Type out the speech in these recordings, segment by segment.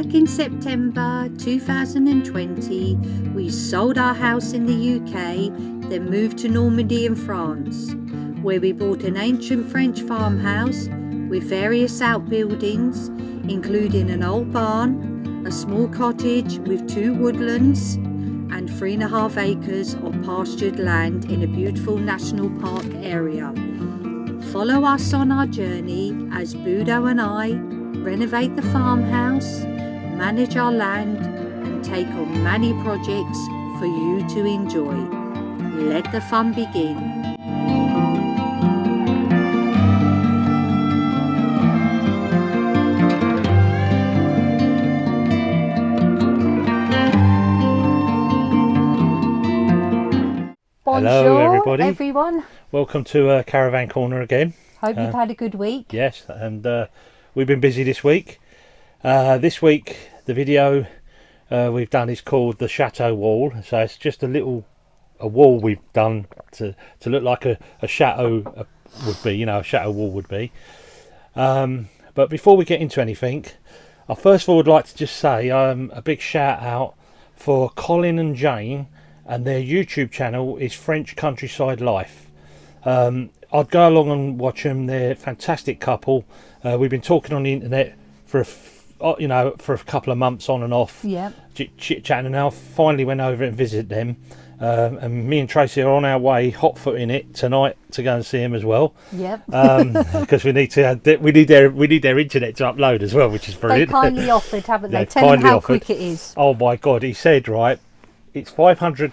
Back in September 2020, we sold our house in the UK, then moved to Normandy in France, where we bought an ancient French farmhouse with various outbuildings, including an old barn, a small cottage with 2 woodlands, and 3.5 acres of pastured land in a beautiful national park area. Follow us on our journey as Budo and I renovate the farmhouse, manage our land, and take on many projects for you to enjoy. Let the fun begin. Hello everybody. Everyone. Welcome to Caravan Corner again. Hope you've had a good week. Yes, and we've been busy this week. This week the video we've done is called the Chateau Wall. So it's just a wall we've done to look like a chateau would be, a chateau wall would be. But before we get into anything, I first of all would like to just say a big shout out for Colin and Jane, and their YouTube channel is French Countryside Life. I'd go along and watch them. They're a fantastic couple. We've been talking on the internet for a couple of months on and off, chit-chatting, and now finally went over and visited them. And me and Tracy are on our way, hot-footing it tonight to go and see them as well. Because we need their internet to upload as well, which is brilliant. They kindly offered, haven't they? Tell them how quick it is. Oh my God, he said, right, it's 500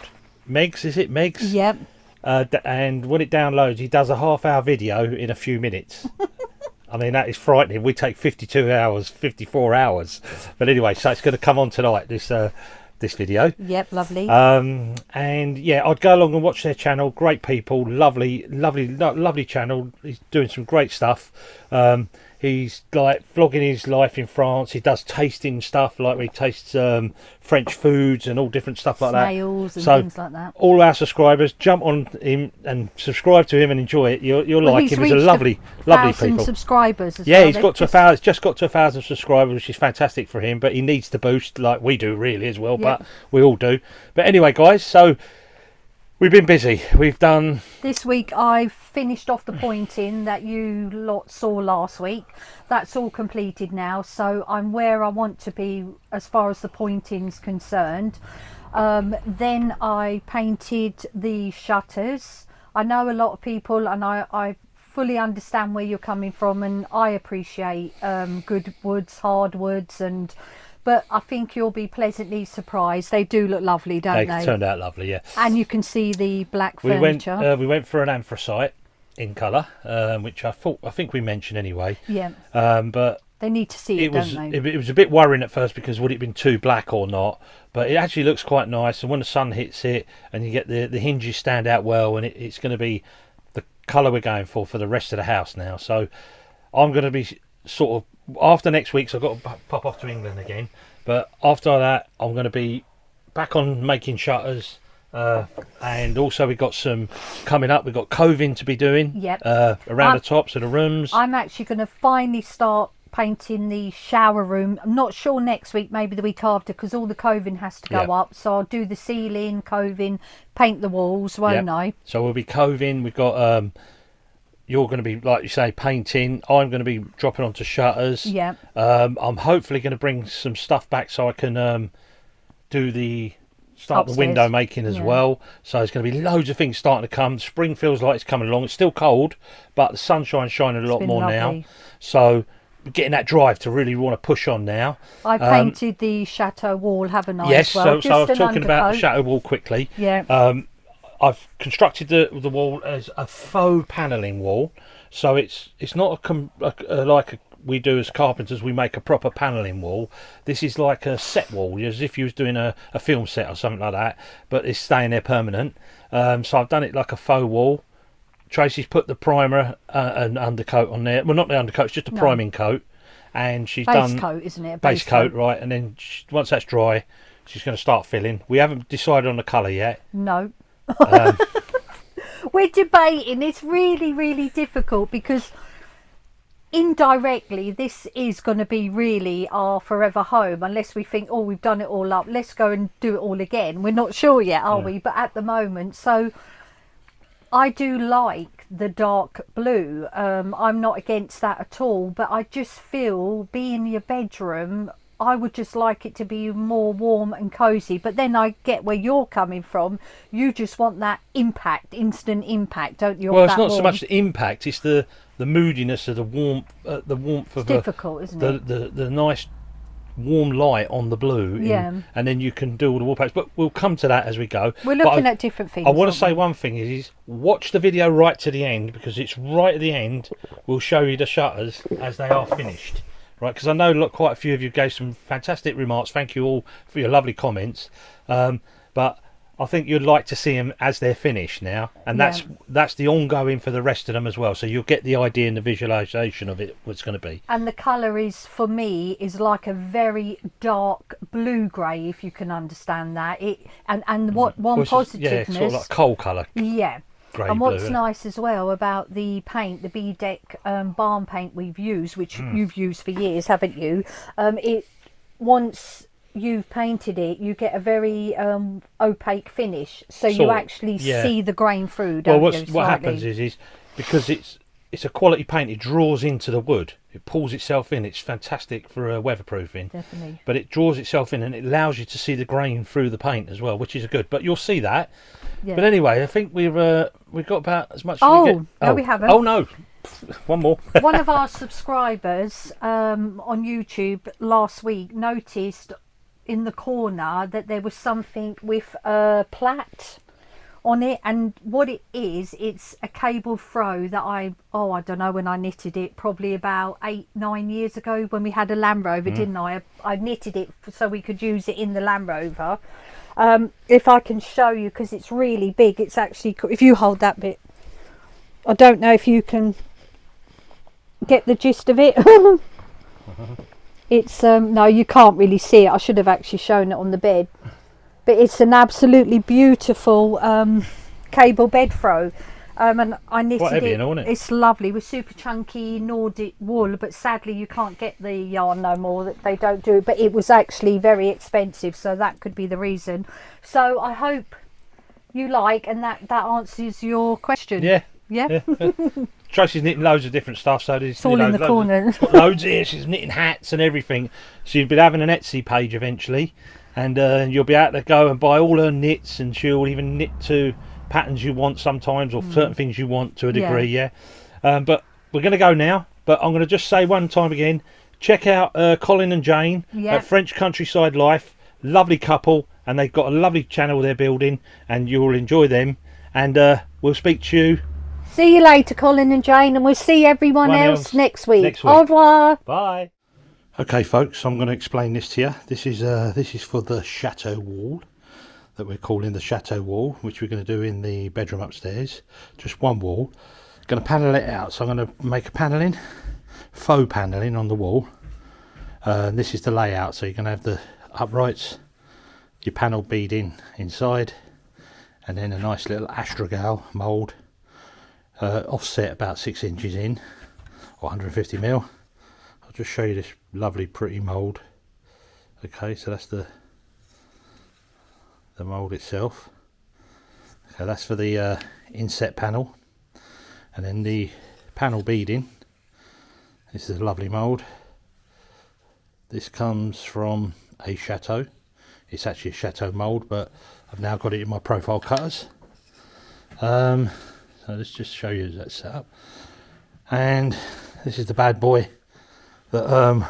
megs, is it megs? Yep. And when it downloads, he does a half-hour video in a few minutes. I mean, that is frightening. We take 52 hours, 54 hours. But anyway, so it's going to come on tonight, this video. Yep, lovely. And yeah, I'd go along and watch their channel. Great people, lovely channel. He's doing some great stuff. He's like vlogging his life in France. He does tasting stuff, like he tastes French foods and all different stuff like that. Snails and things like that. All our subscribers, jump on him and subscribe to him and enjoy it. You'll like him. He's a lovely people. Subscribers as well. He's got to 1,000. Just got to 1,000 subscribers, which is fantastic for him. But he needs to boost, like we do, really, as well. But we all do. But anyway, guys, so we've been busy. We've done... This week I've finished off the pointing that you lot saw last week. That's all completed now. So I'm where I want to be as far as the pointing's concerned. Then I painted the shutters. I know a lot of people, and I fully understand where you're coming from, and I appreciate good woods, hard woods, but I think you'll be pleasantly surprised. They do look lovely, don't they? They turned out lovely, yeah. And you can see the black furniture. We went for an anthracite in colour, which I think we mentioned anyway. Yeah. But they need to see it, don't they? It was a bit worrying at first because would it have been too black or not? But it actually looks quite nice, and when the sun hits it and you get the hinges stand out well, and it's going to be the colour we're going for the rest of the house now. So I'm going to be sort of, after next week, so I've got to pop off to England again, but after that I'm going to be back on making shutters, and also we've got some coming up. We've got coving to be doing around the tops of the rooms. I'm actually going to finally start painting the shower room. I'm not sure next week, maybe the week after, because all the coving has to go up. So I'll do the ceiling, coving, paint the walls, won't I? So we'll be coving. We've got you're going to be, like you say, painting. I'm going to be dropping onto shutters. Yeah. I'm hopefully going to bring some stuff back so I can do the window making as well. So there's going to be loads of things starting to come. Spring feels like it's coming along. It's still cold, but the sunshine's shining a lot more now. So we're getting that drive to really want to push on now. I painted the Chateau Wall, haven't I? Yes. As well? So I was talking about the Chateau Wall quickly. Yeah. I've constructed the wall as a faux panelling wall, so it's not like we do as carpenters. We make a proper panelling wall. This is like a set wall, as if you was doing a film set or something like that, but it's staying there permanent. So I've done it like a faux wall. Tracy's put the primer and undercoat on there. Well, not the undercoat, it's just a priming coat, and she's done base coat, isn't it? Base coat, right? And then once that's dry, she's going to start filling. We haven't decided on the colour yet. No. We're debating. It's really, really difficult because indirectly, this is going to be really our forever home, unless we think, oh, we've done it all up, let's go and do it all again. We're not sure yet, are we? But at the moment, so I do like the dark blue. I'm not against that at all, but I just feel, being your bedroom, I would just like it to be more warm and cozy. But then I get where you're coming from. You just want that impact, instant impact, don't you? Well, it's not so much the impact; it's the moodiness of the warmth of it's difficult, isn't it? the nice warm light on the blue. And then you can do all the wallpapers. But we'll come to that as we go. We're looking at different things. I want to say one thing is watch the video right to the end, because it's right at the end. We'll show you the shutters as they are finished. Right, because I know quite a few of you gave some fantastic remarks. Thank you all for your lovely comments. But I think you'd like to see them as they're finished now, and that's the ongoing for the rest of them as well. So you'll get the idea and the visualization of it, what it's going to be. And the colour is, for me, is like a very dark blue grey, if you can understand that. And what one positiveness, yeah, sort of like coal colour. Yeah. Grey and what's blue, nice as well about the paint, the B-Deck barn paint we've used, which you've used for years, haven't you? It, once you've painted it, you get a very opaque finish, so you actually see the grain through, don't you? What happens is because it's a quality paint, it draws into the wood, it pulls itself in. It's fantastic for weatherproofing. Definitely. But it draws itself in, and it allows you to see the grain through the paint as well, which is good. But you'll see that. Yeah. But anyway, I think we've got about as much. No, we haven't. Oh no, one more. One of our subscribers on YouTube last week noticed in the corner that there was something with a plait on it, and what it is, it's a cable throw that I don't know when I knitted it, probably about 8-9 years ago when we had a Land Rover, didn't I? I knitted it so we could use it in the Land Rover. If I can show you, because it's really big, it's actually, if you hold that bit, I don't know if you can get the gist of it. It's no, you can't really see it. I should have actually shown it on the bed, but it's an absolutely beautiful cable bed throw, and I knitted quite heavy, it. Isn't it? It's lovely with super chunky Nordic wool, but sadly you can't get the yarn no more. That they don't do it, but it was actually very expensive, so that could be the reason. So I hope you like, and that answers your question. Yeah. Tracy's knitting loads of different stuff, so there's it's all in the corner. Loads here. She's knitting hats and everything. She'll be having an Etsy page eventually, and you'll be able to go and buy all her knits, and she'll even knit to patterns you want sometimes, or certain things you want to a degree. But we're going to go now, but I'm going to just say one time again, check out Colin and Jane at French Countryside Life. Lovely couple, and they've got a lovely channel they're building, and you'll enjoy them. And we'll speak to you. See you later, Colin and Jane, and we'll see everyone else next week. Au revoir. Bye. Okay, folks, I'm going to explain this to you. This is for the Chateau Wall that we're calling the Chateau Wall, which we're going to do in the bedroom upstairs. Just one wall. Going to panel it out, so I'm going to make a paneling, faux paneling on the wall. This is the layout, so you're going to have the uprights, your panel beading inside, and then a nice little astrogale mould. Offset about 6 inches in, or 150 mil. I'll just show you this lovely pretty mould. Okay, so that's the mould itself. Okay, that's for the inset panel, and then the panel beading. This is a lovely mould. This comes from a Chateau. It's actually a Chateau mould, but I've now got it in my profile cutters. So let's just show you that setup. And this is the bad boy that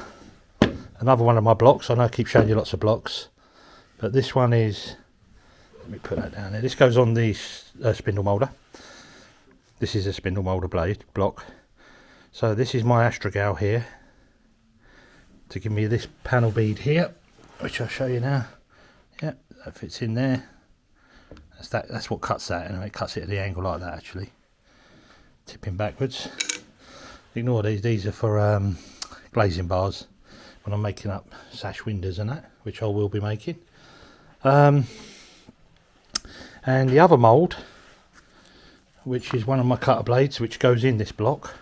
another one of my blocks. I know I keep showing you lots of blocks, but this one is, let me put that down there. This goes on the spindle moulder. This is a spindle moulder blade block. So this is my astrogale here to give me this panel bead here, which I'll show you now. Yeah, that fits in there. That's what cuts that, and it cuts it at the angle like that, actually. Tipping backwards. Ignore these are for glazing bars when I'm making up sash windows and that, which I will be making. And the other mould, which is one of my cutter blades, which goes in this block.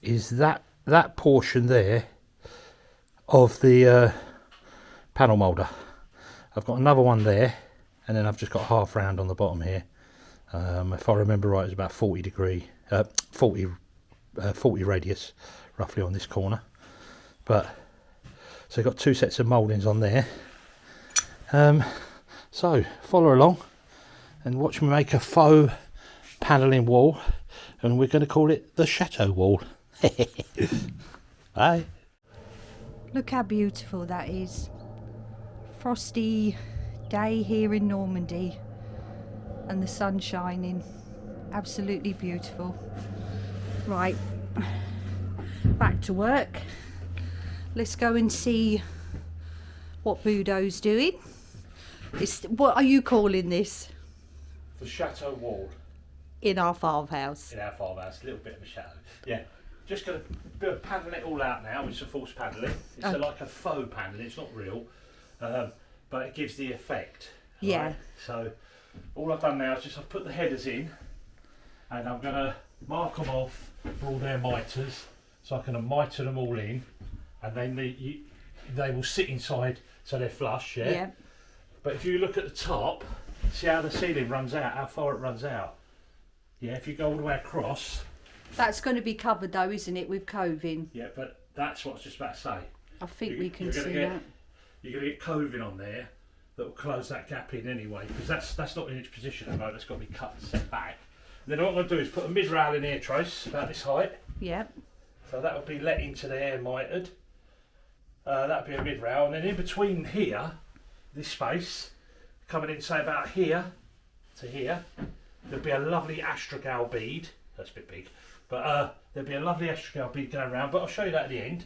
is that portion there of the panel moulder. I've got another one there, and then I've just got half round on the bottom here. If I remember right, it's about 40 radius roughly on this corner. But so I've got 2 sets of mouldings on there. So follow along and watch me make a faux panelling wall, and we're going to call it the Chateau Wall. Bye. Look how beautiful that is. Frosty day here in Normandy and the sun shining. Absolutely beautiful. Right, back to work. Let's go and see what Budo's doing. What are you calling this? The Chateau Wall. In our farmhouse. In our farmhouse, a little bit of a shadow. Yeah, just going to panel it all out now with some false panelling. It's like a faux panelling, it's not real, but it gives the effect. Yeah. Right? So all I've done now is I've put the headers in, and I'm going to mark them off for all their miters, so I can mitre them all in, and then they will sit inside so they're flush. Yeah. But if you look at the top, see how the ceiling runs out, how far it runs out. Yeah, if you go all the way across. That's going to be covered though, isn't it, with coving? Yeah, but that's what I was just about to say. I think we can see that. You're going to get coving on there that will close that gap in anyway, because that's not in its position at the moment. That's got to be cut and set back. And then what I'm going to do is put a mid-rail in here, Trace, about this height. Yep. So that will be let into there mitered. That would be a mid-rail, and then in between here, this space, coming in say about here to here, there'll be a lovely astragal bead. That's a bit big, but there'll be a lovely astragal bead going around, but I'll show you that at the end.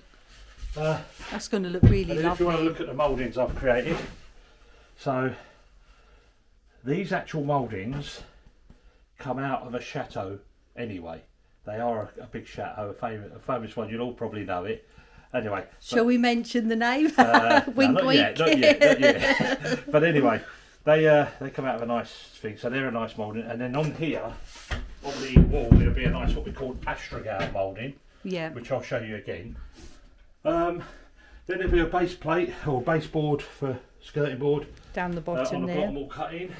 That's going to look really lovely. If you want to look at the mouldings I've created, so these actual mouldings come out of a chateau anyway. They are a big chateau, a famous one. You'll all probably know it. Anyway, shall we mention the name? Wink, no, not wink. Yet, not yet. But anyway, they come out of a nice thing. So they're a nice moulding, and then on here, on the wall, there'll be a nice what we call astragal moulding. Yeah. Which I'll show you again. Then there'll be a base plate or baseboard for skirting board down the bottom on the there. bottom all cut in.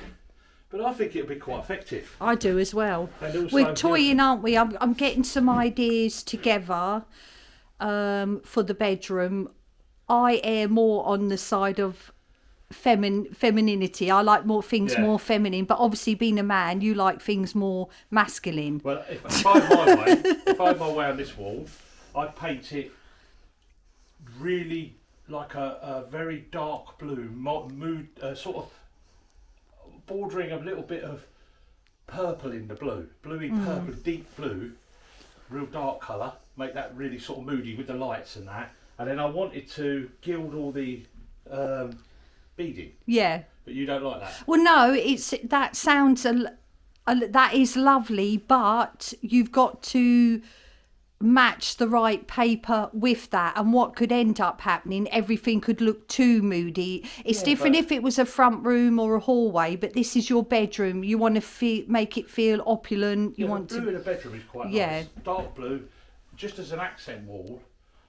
But I think it'll be quite effective. I do as well. We're toying, aren't we? I'm getting some ideas together for the bedroom. I err more on the side of femininity. I like more things more feminine, but obviously being a man, you like things more masculine. Well, if I had my way on this wall, I'd paint it really like a very dark blue mood, sort of bordering a little bit of purple in the blue, bluey purple, deep blue, real dark colour. Make that really sort of moody with the lights and that. And then I wanted to gild all the beading. Yeah. But you don't like that? Well, no, that sounds that is lovely, but you've got to match the right paper with that, and what could end up happening, everything could look too moody. It's different if it was a front room or a hallway, but this is your bedroom. You want to make it feel opulent. You want blue in a bedroom is quite nice. Dark blue, just as an accent wall,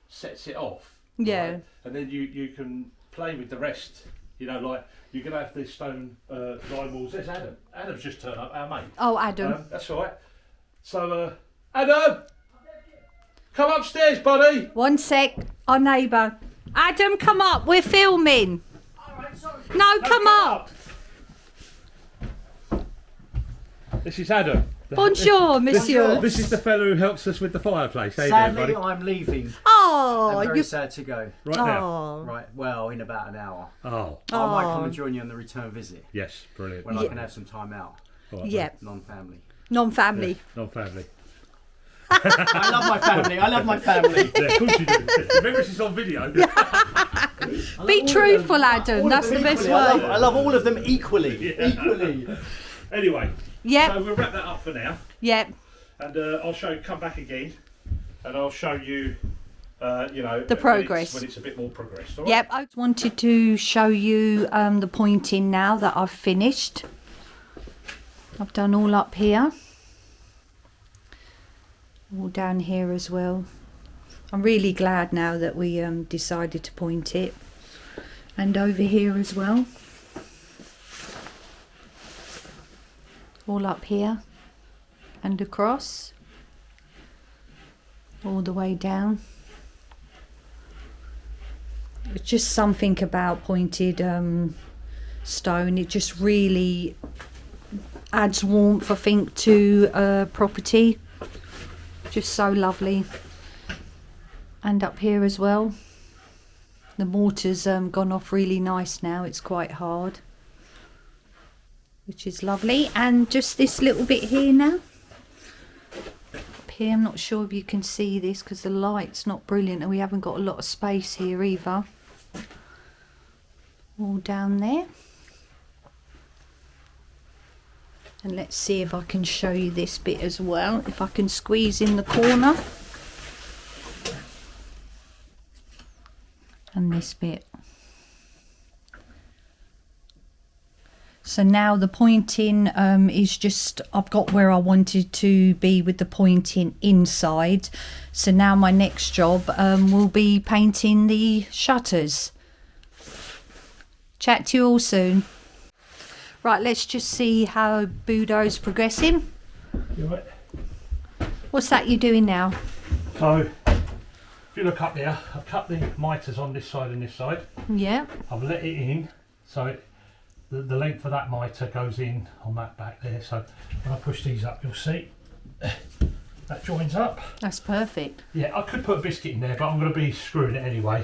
sets it off. Yeah. Right? And then you can play with the rest. You know, like you can have these stone line walls. There's Adam. Adam's just turned up, our mate. Oh, Adam. That's all right. So, Adam! Come upstairs, buddy. 1 sec. Our neighbour. Adam, come up. We're filming. All right, sorry. No, come up. This is Adam. Bonjour, monsieur. This is the fellow who helps us with the fireplace. How Sadly, you doing, buddy? I'm leaving. Oh, I'm very sad to go. Right now? Right, well, in about an hour. Oh. I might come and join you on the return visit. Yes, brilliant. When I can have some time out. Right, yep. Non-family. Non-family. Yeah, non-family. I love my family. I love my family. Yeah, of course you do. Remember, this is on video. Be truthful, Adam. That's the best way. I love all of them equally. Yeah. Equally. Anyway. Yep. So we'll wrap that up for now. Yep. And I'll come back again, and I'll show you, the progress when it's a bit more progressed. All right? Yep. I just wanted to show you the pointing now that I've finished. I've done all up here, all down here as well. I'm really glad now that we decided to point it. And over here as well. All up here and across. All the way down. It's just something about pointed stone. It just really adds warmth, I think, to a property. Just so lovely. And up here as well. The mortar's gone off really nice now. It's quite hard, which is lovely. And just this little bit here now. Up here, I'm not sure if you can see this because the light's not brilliant and we haven't got a lot of space here either. All down there. And let's see if I can show you this bit as well. If I can squeeze in the corner. And this bit. So now the pointing is just, I've got where I wanted to be with the pointing inside. So now my next job will be painting the shutters. Chat to you all soon. Right, let's just see how Budo's progressing. You right? What's that you're doing now? So, if you look up there, I've cut the mitres on this side and this side. Yeah. I've let it in, so the length of that mitre goes in on that back there. So when I push these up, you'll see that joins up. That's perfect. Yeah, I could put a biscuit in there, but I'm going to be screwing it anyway.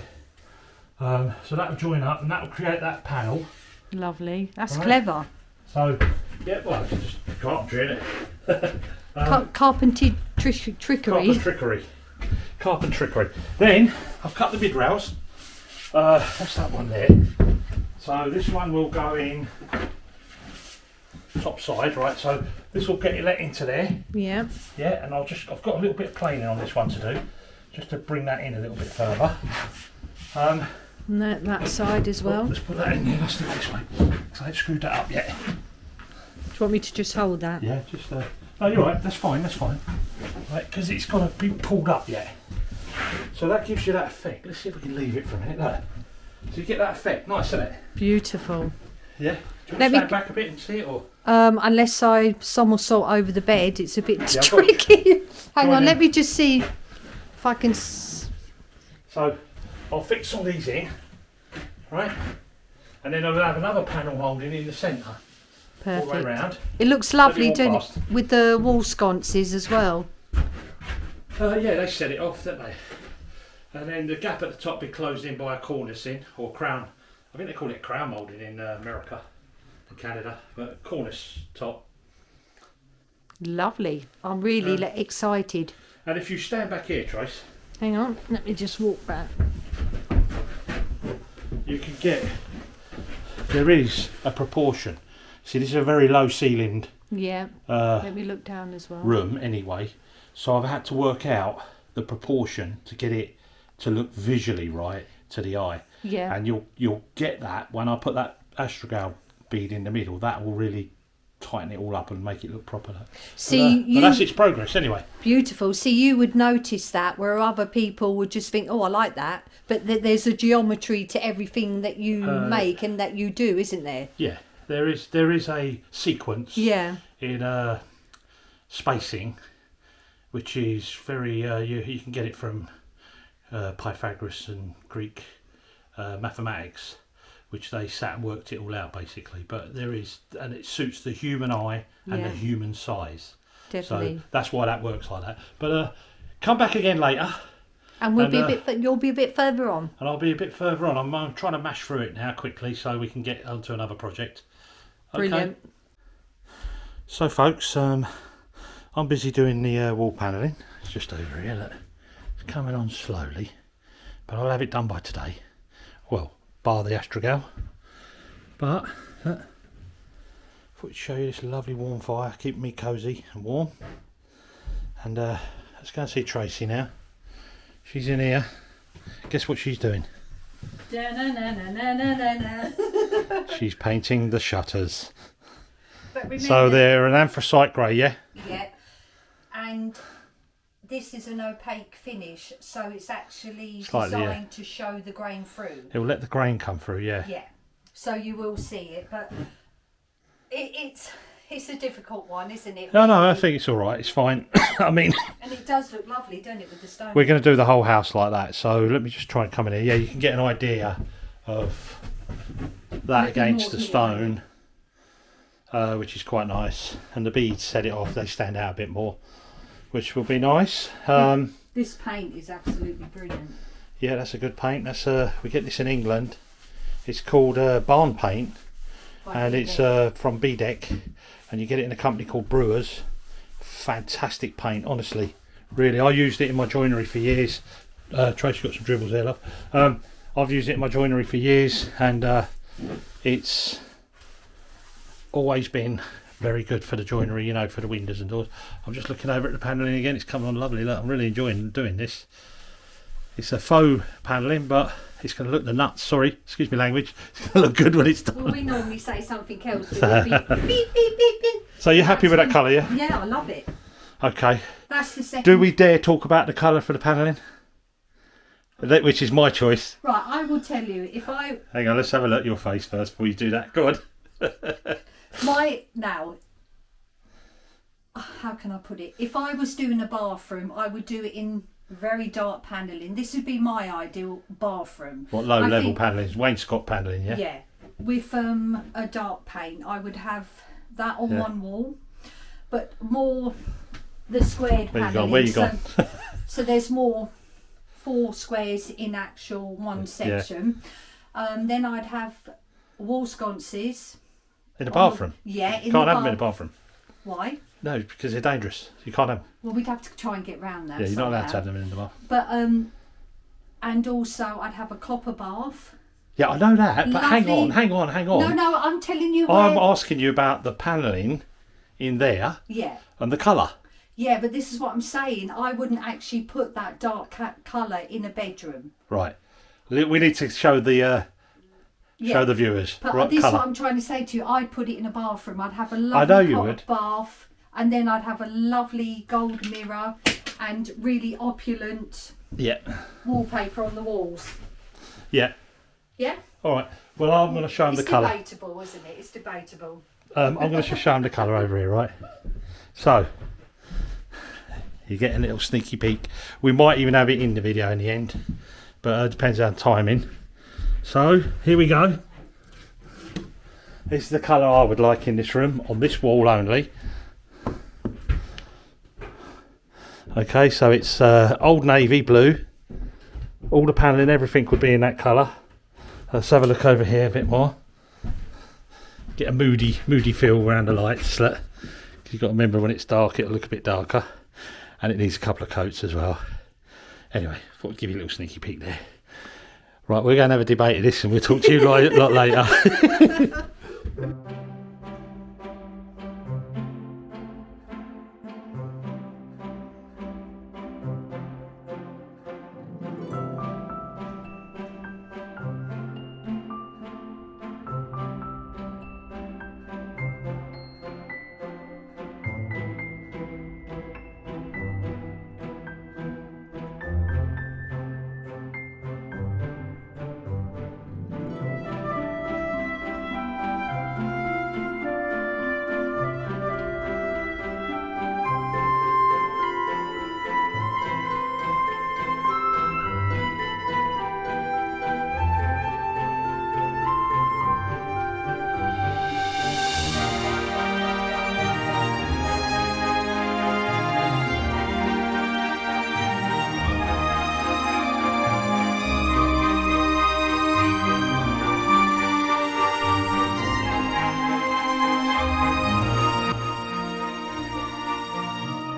So that'll join up and that'll create that panel. Lovely. That's right. Clever. So, yeah, well, it's just carpentry, innit? Carpentry trickery. Carpent trickery. Then, I've cut the mid rails. That's that one there. So this one will go in top side, right? So this will get it let into there. Yeah. Yeah, and I've got a little bit of planing on this one to do, just to bring that in a little bit further. And that side as well. Let's put that in there. Let's do it this way. Because I ain't screwed that up yet. Do you want me to just hold that? Yeah, just. No, you're right. That's fine. That's fine. Right, because it's got to be pulled up yet. So that gives you that effect. Let's see if we can leave it for a minute. Look. So you get that effect. Nice, isn't it? Beautiful. Yeah. Do you want to stand back a bit and see it, or? Unless I somersault over the bed, it's a bit tricky. Hang on, let me just see if I can. So I'll fix all these in, right? And then I'll have another panel holding in the centre. Perfect. All the way around. It looks lovely, doesn't it? With the wall sconces as well. Yeah, they set it off, don't they? And then the gap at the top be closed in by a cornicing or crown. I think they call it crown moulding in America and Canada, but cornice top. Lovely. I'm really excited. And if you stand back here, Trace. Hang on, let me just walk back. You can get, there is a proportion. See, this is a very low ceilinged let me look down as well. Room anyway. So I've had to work out the proportion to get it to look visually right to the eye. Yeah. And you'll get that when I put that astrogale bead in the middle. That will really tighten it all up and make it look proper. See, but that's its progress anyway. Beautiful. See, you would notice that where other people would just think, oh, I like that. But there's a geometry to everything that you make and that you do, isn't there? Yeah, there is a sequence in spacing, which is very, you can get it from Pythagoras and Greek mathematics, which they sat and worked it all out basically. But there is, and it suits the human eye and the human size. Definitely. So that's why that works like that. But come back again later. And we'll be a bit. You'll be a bit further on. And I'll be a bit further on. I'm trying to mash through it now quickly so we can get onto another project. Okay. Brilliant. So folks, I'm busy doing the wall panelling. It's just over here. Look. It's coming on slowly, but I'll have it done by today. Well, bar the astrogale. But I thought I'd show you this lovely warm fire, keeping me cosy and warm. And let's go and see Tracy now. She's in here. Guess what she's doing? She's painting the shutters. But remember, so they're an anthracite grey, yeah? Yeah. And this is an opaque finish, so it's actually Slightly, yeah. designed to show the grain through. It will let the grain come through, yeah. Yeah, so you will see it, but it's a difficult one, isn't it? No, I think it's all right. It's fine. I mean, and it does look lovely, don't it, with the stone? we're going to do the whole house like that. So let me just try and come in here. Yeah, you can get an idea of that against the stone, which is quite nice. And the beads set it off. They stand out a bit more, which will be nice. This paint is absolutely brilliant. Yeah, that's a good paint. That's we get this in England. It's called barn paint, and it's from Budo, and you get it in a company called Brewers. Fantastic paint, honestly. Really, I used it in my joinery for years. Tracy got some dribbles there, love. I've used it in my joinery for years, and it's always been very good for the joinery, you know, for the windows and doors. I'm just looking over at the panelling again. It's coming on lovely. Look, I'm really enjoying doing this. It's a faux panelling, but it's going to look the nuts. Sorry, excuse me language. It's going to look good when it's done. Well, we normally say something else. Beep, beep, beep, beep, beep. So you're happy with that colour, yeah? Yeah, I love it. Okay. That's the second. Do we dare talk about the colour for the panelling? Which is my choice. Right, I will tell you, if I... Hang on, let's have a look at your face first before you do that. Go on. Now, how can I put it? If I was doing a bathroom, I would do it in very dark panelling. This would be my ideal bathroom. What low level panelling? Wainscot panelling, yeah? Yeah. With a dark paint, I would have that on one wall, but more the squared panelling. Where you gone? So there's more 4 squares in actual one section. Then I'd have wall sconces. In the bathroom? Yeah. You can't have them in the bathroom. Why? No, because they're dangerous. You can't have them. Well, we'd have to try and get round that. Yeah, you're somehow. not allowed to have them in the bathroom. But and also I'd have a copper bath. Yeah, I know that, but Lovely. hang on. No, I'm telling you. I'm asking you about the panelling in there. Yeah. And the colour. Yeah, but this is what I'm saying. I wouldn't actually put that dark colour in a bedroom. Right. We need to show the show the viewers. But right, this colour. is what I'm trying to say to you. I'd put it in a bathroom. I'd have a lovely bath, and then I'd have a lovely gold mirror and really opulent wallpaper on the walls. Yeah. Yeah? All right. Well, I'm going to show them the colour. It's debatable, isn't it? It's debatable. I'm going to just show them the colour over here, right? So, you get a little sneaky peek. We might even have it in the video in the end, but it depends on timing. So, here we go. This is the colour I would like in this room, on this wall only. Okay, so it's old navy blue. All the panelling, everything would be in that colour. Let's have a look over here a bit more. Get a moody feel around the lights. You've got to remember when it's dark, it'll look a bit darker. And it needs a couple of coats as well. Anyway, thought I'd give you a little sneaky peek there. Right, we're going to have a debate of this and we'll talk to you a lot later.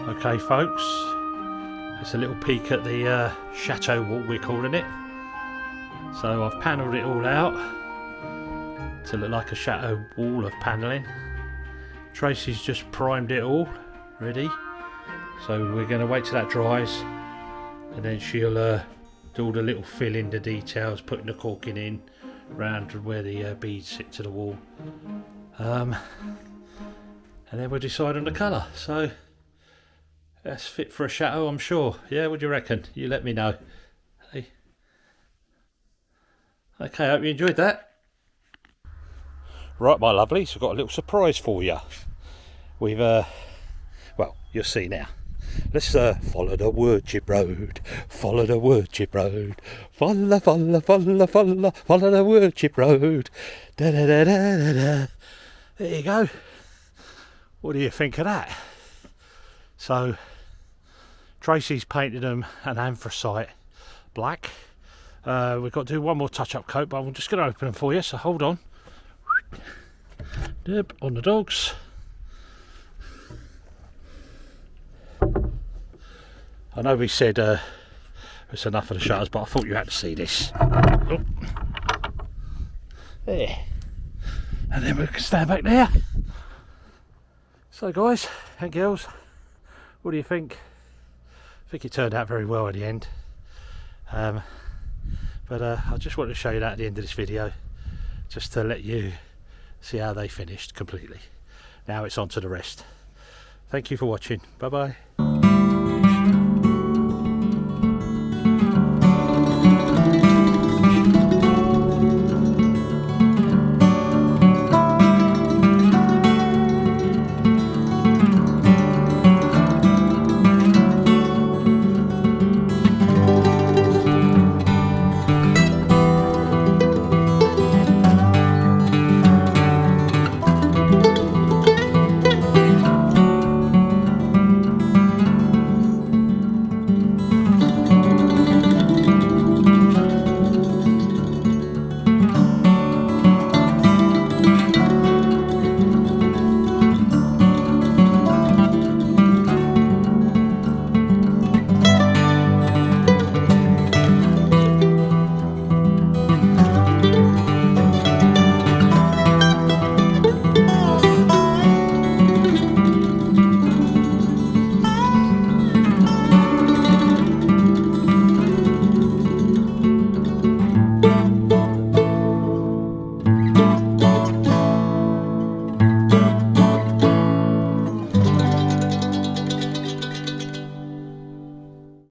Okay folks, it's a little peek at the Chateau Wall, we're calling it. So I've panelled it all out to look like a Chateau Wall of panelling. Tracy's just primed it all, ready. So we're going to wait till that dries and then she'll do all the little fill in the details, putting the corking in round where the beads sit to the wall. And then we'll decide on the colour. So That's fit for a chateau, I'm sure. Yeah, what do you reckon? You let me know. Hey. Okay, I hope you enjoyed that. Right, my lovelies, we've got a little surprise for you. We've, well, you'll see now. Let's follow the woodchip road, follow the woodchip road, follow, follow, follow, follow, follow the woodchip road. Da, da, da, da, da, da. There you go. What do you think of that? So, Tracy's painted them an anthracite black. We've got to do one more touch-up coat, but I'm just going to open them for you, so hold on. Dip on the dogs. I know we said it's enough of the shutters, but I thought you had to see this. Oh. There. And then we can stand back there. So guys and girls, what do you think? I think it turned out very well at the end. But I just wanted to show you that at the end of this video, just to let you see how they finished completely. Now it's on to the rest. Thank you for watching. Bye bye.